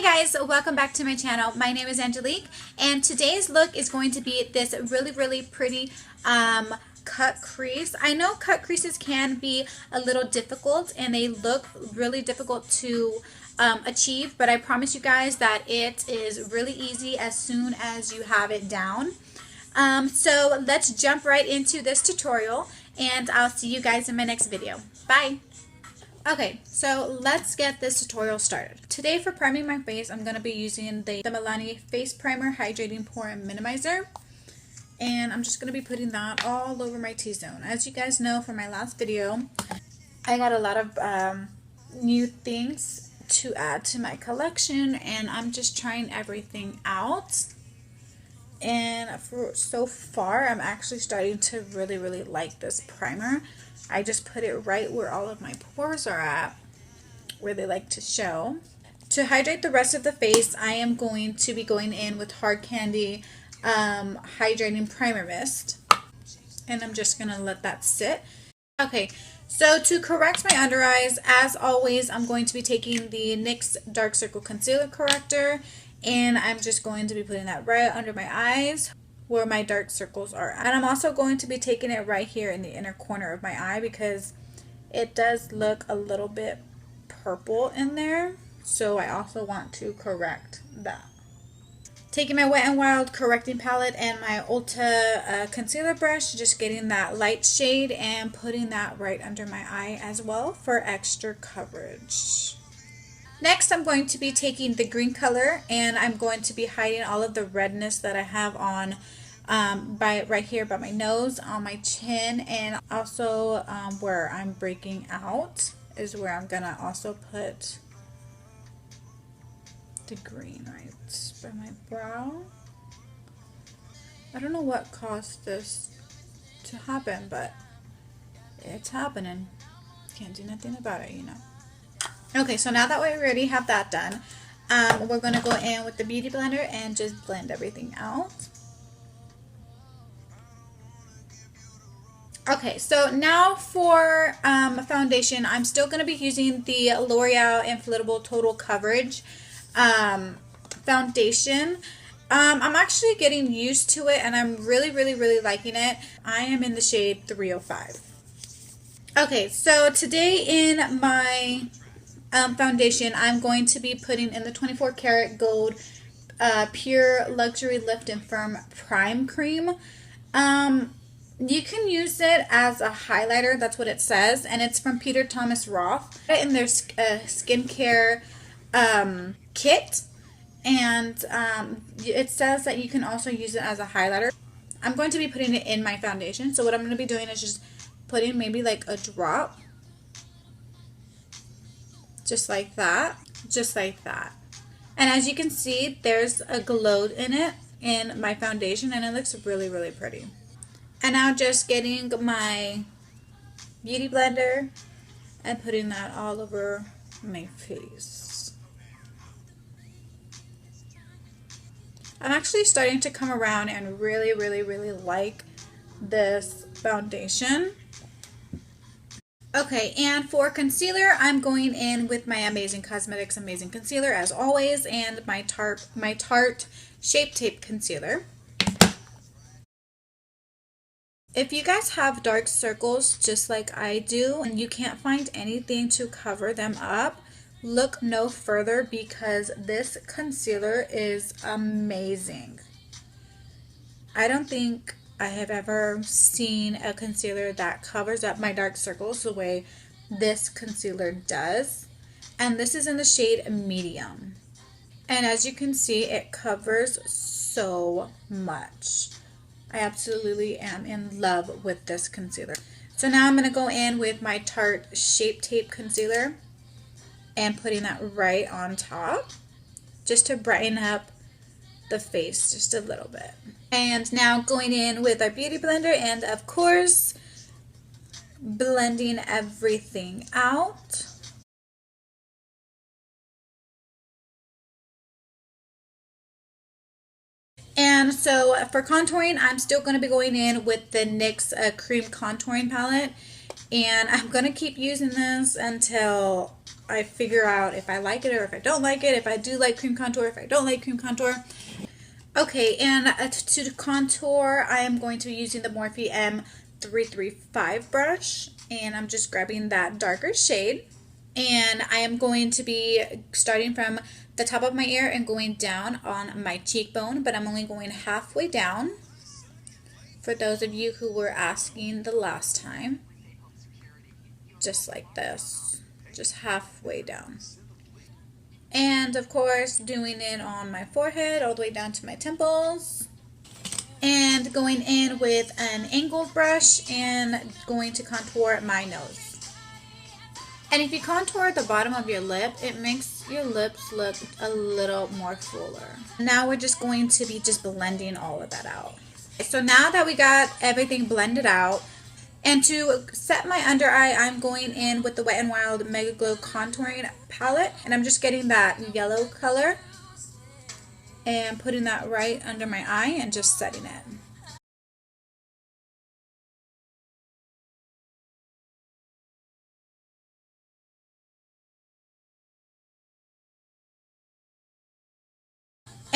guys, welcome back to my channel. My name is Angelique, and today's look is going to be this really pretty cut crease. I know cut creases can be a little difficult and they look really difficult to achieve, but I promise you guys that it is really easy as soon as you have it down. So let's jump right into this tutorial, and I'll see you guys in my next video. Bye! Okay, so let's get this tutorial started. Today for priming my face, I'm going to be using the MILANI Face Primer Hydrating Pore Minimizer. And I'm just going to be putting that all over my T-zone. As you guys know from my last video, I got a lot of new things to add to my collection, and I'm just trying everything out. And so far, I'm actually starting to really like this primer. I just put it right where all of my pores are at, where they like to show. To hydrate the rest of the face, I am going to be going in with Hard Candy Hydrating Primer Mist. And I'm just going to let that sit. Okay, so to correct my under eyes, as always, I'm going to be taking the NYX Dark Circle Concealer Corrector. And I'm just going to be putting that right under my eyes, where my dark circles are. And I'm also going to be taking it right here in the inner corner of my eye because it does look a little bit purple in there. So I also want to correct that. Taking my Wet n Wild correcting palette and my Ulta concealer brush, just getting that light shade and putting that right under my eye as well for extra coverage. Next, I'm going to be taking the green color, and I'm going to be hiding all of the redness that I have on right here by my nose, on my chin, and also where I'm breaking out is where I'm gonna also put the green right by my brow. I don't know what caused this to happen, but it's happening. Can't do nothing about it, you know. Okay, so now that we already have that done, we're going to go in with the Beauty Blender and just blend everything out. Okay, so now for foundation, I'm still going to be using the L'Oreal Infallible Total Coverage foundation. I'm actually getting used to it, and I'm really liking it. I am in the shade 305. Okay, so today in my foundation, I'm going to be putting in the 24 karat gold pure luxury lift and firm prime cream. You can use it as a highlighter, that's what it says, and it's from Peter Thomas Roth in their skincare kit, and it says that you can also use it as a highlighter. I'm going to be putting it in my foundation, so what I'm going to be doing is just putting maybe like a drop. Just like that, just like that. And as you can see, there's a glow in it in my foundation, and it looks really pretty. And now just getting my Beauty Blender and putting that all over my face. I'm actually starting to come around and really like this foundation. Okay, and for concealer, I'm going in with my Amazing Cosmetics Amazing Concealer as always, and my Tarte Shape Tape Concealer. If you guys have dark circles just like I do and you can't find anything to cover them up, look no further because this concealer is amazing. I don't think I have ever seen a concealer that covers up my dark circles the way this concealer does. And this is in the shade medium. And as you can see, it covers so much. I absolutely am in love with this concealer. So now I'm going to go in with my Tarte Shape Tape Concealer and putting that right on top just to brighten up the face just a little bit. And now going in with our Beauty Blender and of course blending everything out. And so for contouring, I'm still going to be going in with the NYX Cream Contouring Palette. And I'm going to keep using this until I figure out if I like it or if I don't like it, if I do like cream contour, if I don't like cream contour. Okay, and to contour, I am going to be using the Morphe M335 brush, and I'm just grabbing that darker shade. And I am going to be starting from the top of my ear and going down on my cheekbone, but I'm only going halfway down for those of you who were asking the last time. Just like this, just halfway down. And of course, doing it on my forehead all the way down to my temples. And going in with an angled brush and going to contour my nose. And if you contour the bottom of your lip, it makes your lips look a little more fuller. Now we're just going to be just blending all of that out. So now that we got everything blended out, and to set my under eye, I'm going in with the Wet n Wild Mega Glow Contouring Palette. And I'm just getting that yellow color and putting that right under my eye and just setting it.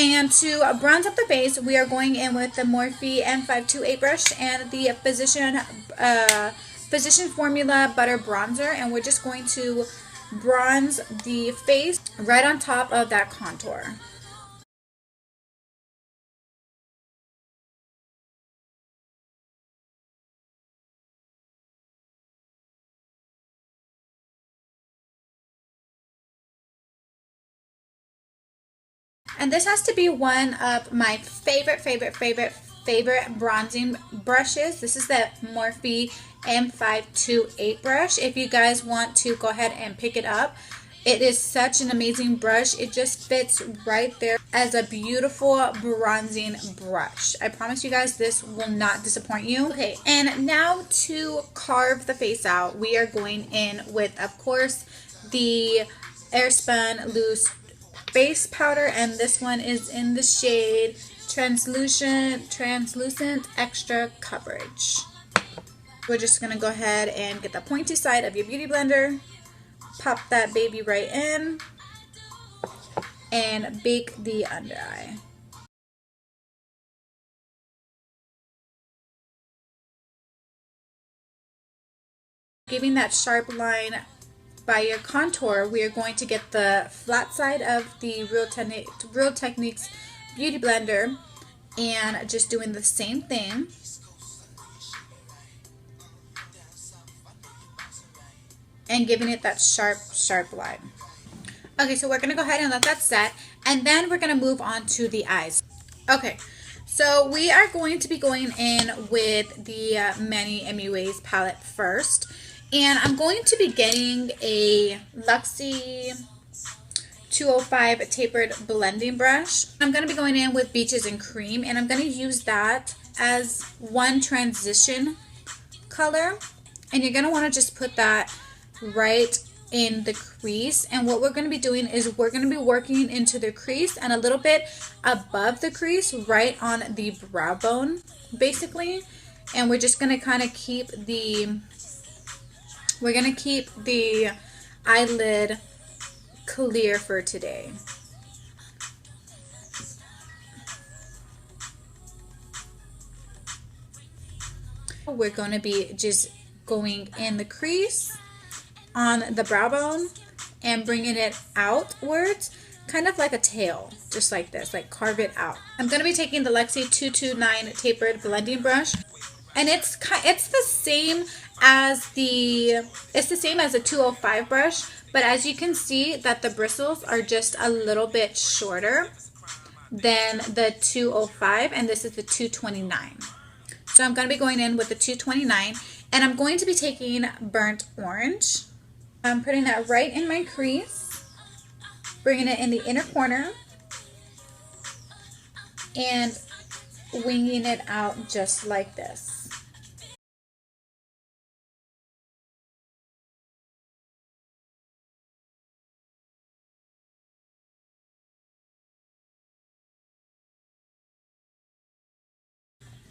And to bronze up the face, we are going in with the Morphe M528 brush and the Physician Formula Butter Bronzer, and we're just going to bronze the face right on top of that contour. And this has to be one of my favorite bronzing brushes. This is the Morphe M528 brush. If you guys want to go ahead and pick it up, it is such an amazing brush. It just fits right there as a beautiful bronzing brush. I promise you guys this will not disappoint you. Okay, and now to carve the face out, we are going in with, of course, the Airspun Loose Face Powder, and this one is in the shade Translucent Extra Coverage. We're just going to go ahead and get the pointy side of your beauty blender, pop that baby right in, and bake the under eye. Giving that sharp line by your contour, we are going to get the flat side of the Real Techniques Beauty Blender and just doing the same thing. And giving it that sharp line. Okay, so we're going to go ahead and let that set, and then we're going to move on to the eyes. Okay, so we are going to be going in with the MANI MUA's palette first. And I'm going to be getting a LUXRY 205 tapered blending brush. I'm going to be going in with Beaches and Cream, and I'm going to use that as one transition color. And you're going to want to just put that right in the crease. And what we're going to be doing is we're going to be working into the crease and a little bit above the crease, right on the brow bone, basically. And we're just going to kind of keep the eyelid clear for today. We're going to be just going in the crease on the brow bone and bringing it outwards, kind of like a tail, just like this, like carve it out. I'm going to be taking the LUXRY 229 tapered blending brush, and it's the same as the 205 brush, but as you can see that the bristles are just a little bit shorter than the 205, and this is the 229. So I'm going to be going in with the 229, and I'm going to be taking Burnt Orange. I'm putting that right in my crease, bringing it in the inner corner, and winging it out just like this.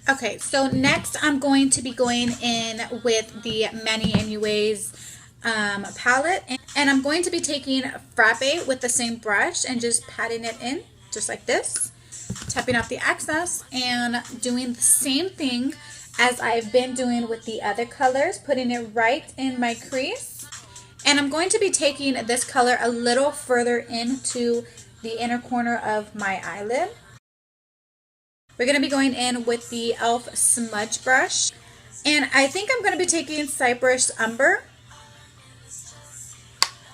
Okay, so next I'm going to be going in with the MANI MUA's palette, and I'm going to be taking Frappe with the same brush and just patting it in just like this, tapping off the excess and doing the same thing as I've been doing with the other colors, putting it right in my crease. And I'm going to be taking this color a little further into the inner corner of my eyelid. We're going to be going in with the e.l.f. smudge brush, and I think I'm going to be taking Cypress Umber,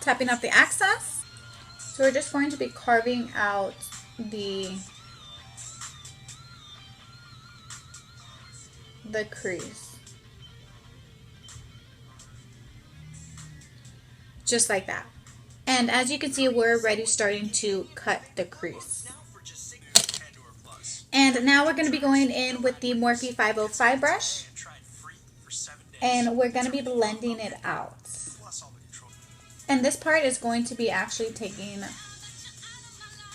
tapping off the excess. So we're just going to be carving out the crease. Just like that. And as you can see, we're already starting to cut the crease. And now we're going to be going in with the Morphe 505 brush, and we're going to be blending it out. And this part is going to be actually taking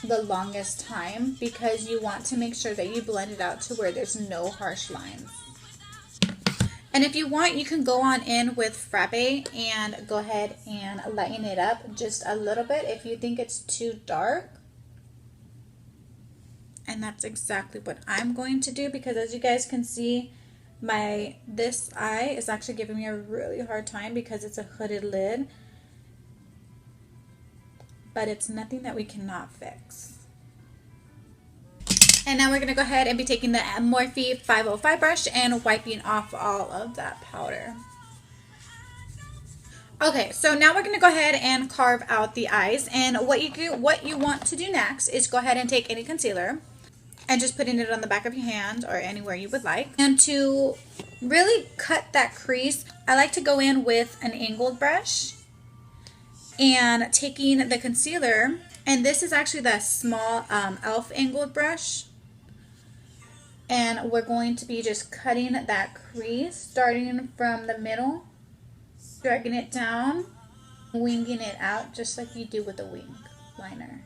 the longest time because you want to make sure that you blend it out to where there's no harsh lines. And if you want, you can go on in with Frappe and go ahead and lighten it up just a little bit if you think it's too dark. And that's exactly what I'm going to do, because as you guys can see, this eye is actually giving me a really hard time because it's a hooded lid. But it's nothing that we cannot fix. And now we're going to go ahead and be taking the Morphe 505 brush and wiping off all of that powder. Okay, so now we're going to go ahead and carve out the eyes. And what you want to do next is go ahead and take any concealer and just putting it on the back of your hand or anywhere you would like. And to really cut that crease, I like to go in with an angled brush and taking the concealer, and this is actually the small e.l.f. angled brush, and we're going to be just cutting that crease starting from the middle, dragging it down, winging it out just like you do with a wing liner.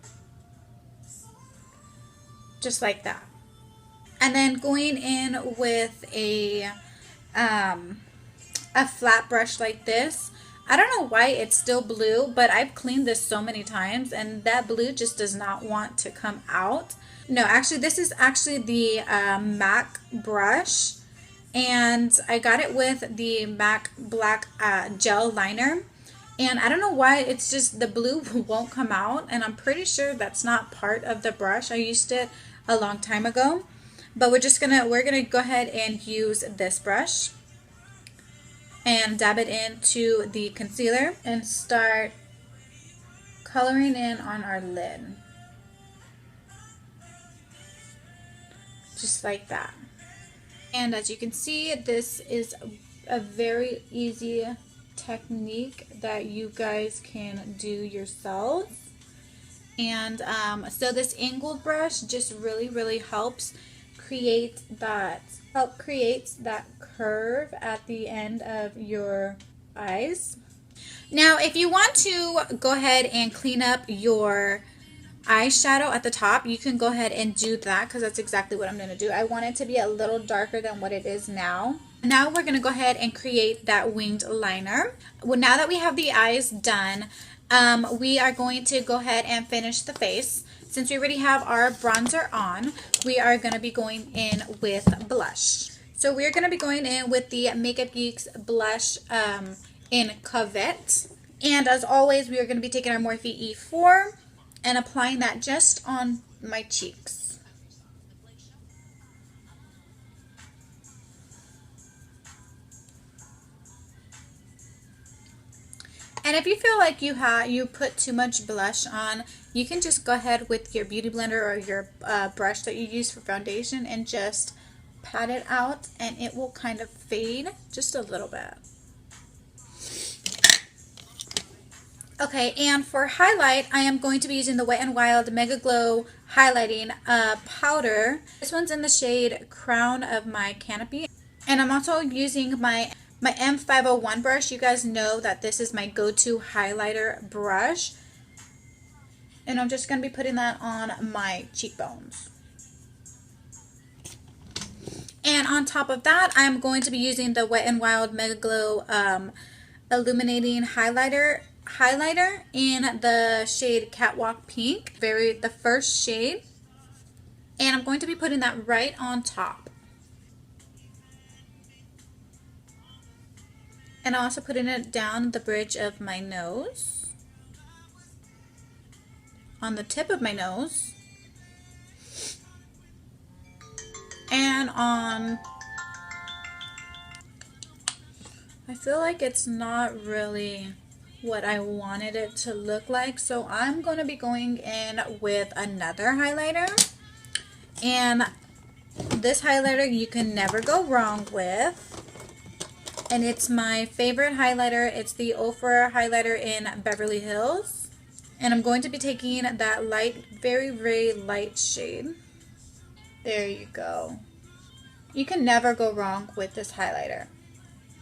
Just like that. And then going in with a flat brush like this. I don't know why it's still blue, but I've cleaned this so many times and that blue just does not want to come out. No, actually this is actually the MAC brush, and I got it with the MAC black gel liner. And I don't know why it's just the blue won't come out, and I'm pretty sure that's not part of the brush. I used it a long time ago, but we're gonna go ahead and use this brush and dab it into the concealer and start coloring in on our lid. Just like that. And as you can see, this is a very easy technique that you guys can do yourselves. And so this angled brush just really helps create that curve at the end of your eyes. Now if you want to go ahead and clean up your eyeshadow at the top, you can go ahead and do that, because that's exactly what I'm going to do. I want it to be a little darker than what it is now. Now we're going to go ahead and create that winged liner. Well, now that we have the eyes done, we are going to go ahead and finish the face. Since we already have our bronzer on, we are going to be going in with blush. So we're going to be going in with the Makeup Geek's blush in Covet. And as always, we are going to be taking our Morphe E4 and applying that just on my cheeks. And if you feel like you put too much blush on, you can just go ahead with your beauty blender or your brush that you use for foundation and just pat it out, and it will kind of fade just a little bit. Okay, and for highlight, I am going to be using the Wet n Wild Mega Glow highlighting powder. This one's in the shade Crown of My Canopy. And I'm also using my M501 brush. You guys know that this is my go-to highlighter brush. And I'm just going to be putting that on my cheekbones. And on top of that, I'm going to be using the Wet n Wild Mega Glow illuminating highlighter in the shade Catwalk Pink, the first shade. And I'm going to be putting that right on top. And I'm also putting it down the bridge of my nose, on the tip of my nose, and on, I feel like it's not really what I wanted it to look like, so I'm going to be going in with another highlighter. And this highlighter you can never go wrong with. And it's my favorite highlighter. It's the OFRA highlighter in Beverly Hills. And I'm going to be taking that light, very, very light shade. There you go. You can never go wrong with this highlighter.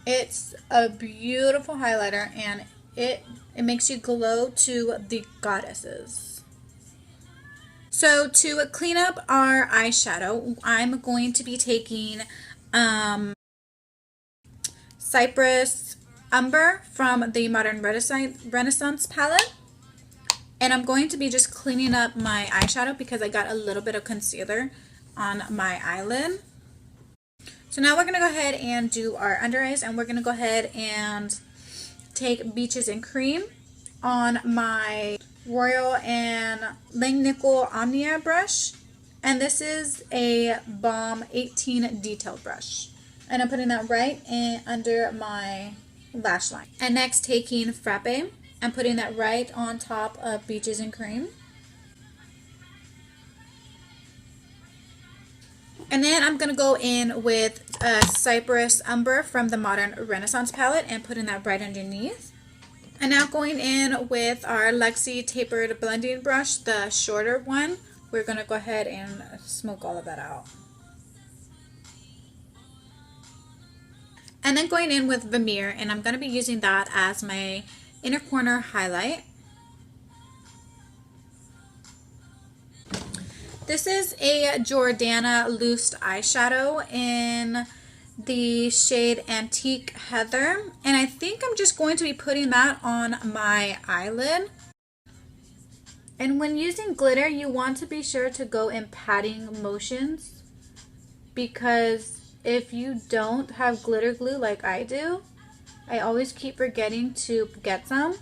It's a beautiful highlighter, and it makes you glow to the goddesses. So to clean up our eyeshadow, I'm going to be taking Cypress Umber from the Modern Renaissance palette. And I'm going to be just cleaning up my eyeshadow because I got a little bit of concealer on my eyelid. So now we're going to go ahead and do our under eyes, and we're going to go ahead and take Beaches and Cream on my Royal and Langnickel Omnia brush. And this is a Balm 18 detail brush. And I'm putting that right in under my lash line. And next, taking Frappe and putting that right on top of Beaches and Cream. And then I'm going to go in with Cypress Umber from the Modern Renaissance palette and putting that right underneath. And now going in with our Luxy Tapered Blending Brush, the shorter one. We're going to go ahead and smoke all of that out. And then going in with Vermeer, and I'm going to be using that as my inner corner highlight. This is a Jordana loose eyeshadow in the shade Antique Heather, and I think I'm just going to be putting that on my eyelid. And when using glitter, you want to be sure to go in patting motions, because if you don't have glitter glue like I do, I always keep forgetting to get some.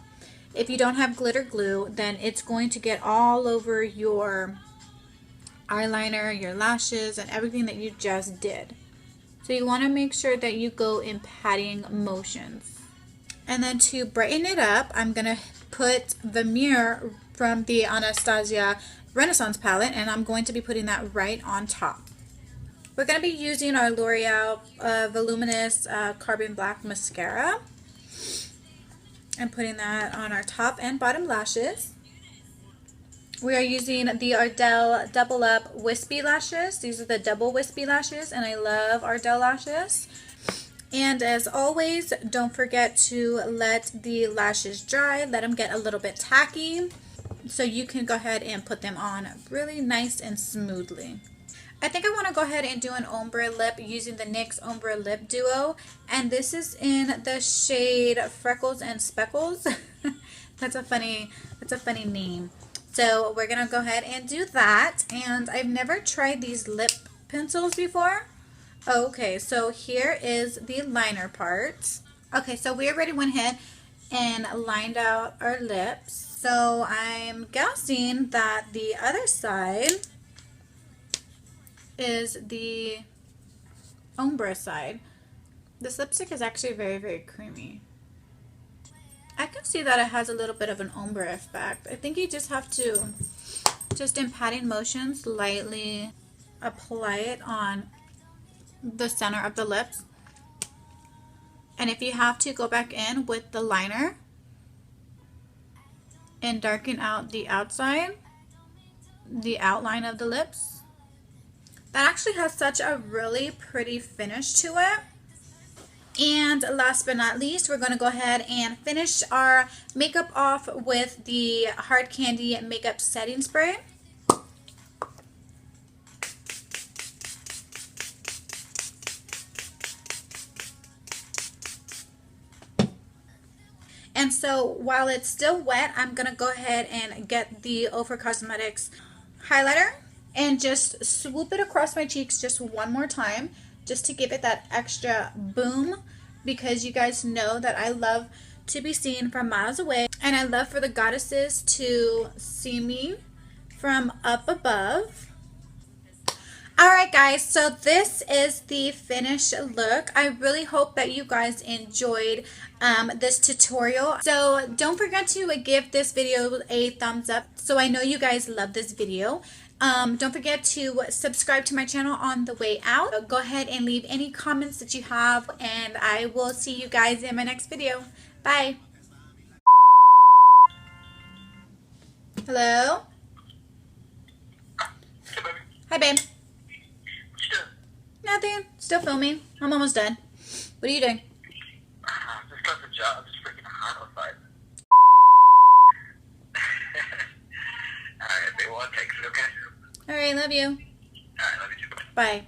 If you don't have glitter glue, then it's going to get all over your eyeliner, your lashes, and everything that you just did. So you want to make sure that you go in patting motions. And then to brighten it up, I'm going to put Vermeer from the Anastasia Renaissance palette, and I'm going to be putting that right on top. We're going to be using our L'Oreal Voluminous Carbon Black Mascara and putting that on our top and bottom lashes. We are using the Ardell Double Up Wispy Lashes. These are the double wispy lashes, and I love Ardell lashes. And as always, don't forget to let the lashes dry. Let them get a little bit tacky so you can go ahead and put them on really nice and smoothly. I think I want to go ahead and do an ombre lip using the NYX Ombre Lip Duo, and this is in the shade Freckles and Speckles. That's a funny name. So we're gonna go ahead and do that, and I've never tried these lip pencils before. Okay, so here is the liner part. Okay, so we already went ahead and lined out our lips. So I'm guessing that the other side is the ombre side. This lipstick is actually very, very creamy. I can see that it has a little bit of an ombre effect. I think you just have to, just in patting motions, lightly apply it on the center of the lips. And if you have to, go back in with the liner and darken out the outside, the outline of the lips. That actually has such a really pretty finish to it. And last but not least, we're going to go ahead and finish our makeup off with the Hard Candy Makeup Setting Spray. so while it's still wet, I'm going to go ahead and get the OFRA Cosmetics highlighter and just swoop it across my cheeks just one more time, just to give it that extra boom, because you guys know that I love to be seen from miles away, and I love for the goddesses to see me from up above. Alright guys, so this is the finished look. I really hope that you guys enjoyed this tutorial. So don't forget to give this video a thumbs up so I know you guys love this video. Don't forget to subscribe to my channel on the way out. Go ahead and leave any comments that you have, and I will see you guys in my next video. Bye. Hello? Hey, baby. Hi, babe. What you doing? Nothing. Still filming. I'm almost done. What are you doing? Just got the job. It's freaking hot outside. Alright, baby. Well, I'll text you, okay? Alright, love you. Alright, love you too. Bye.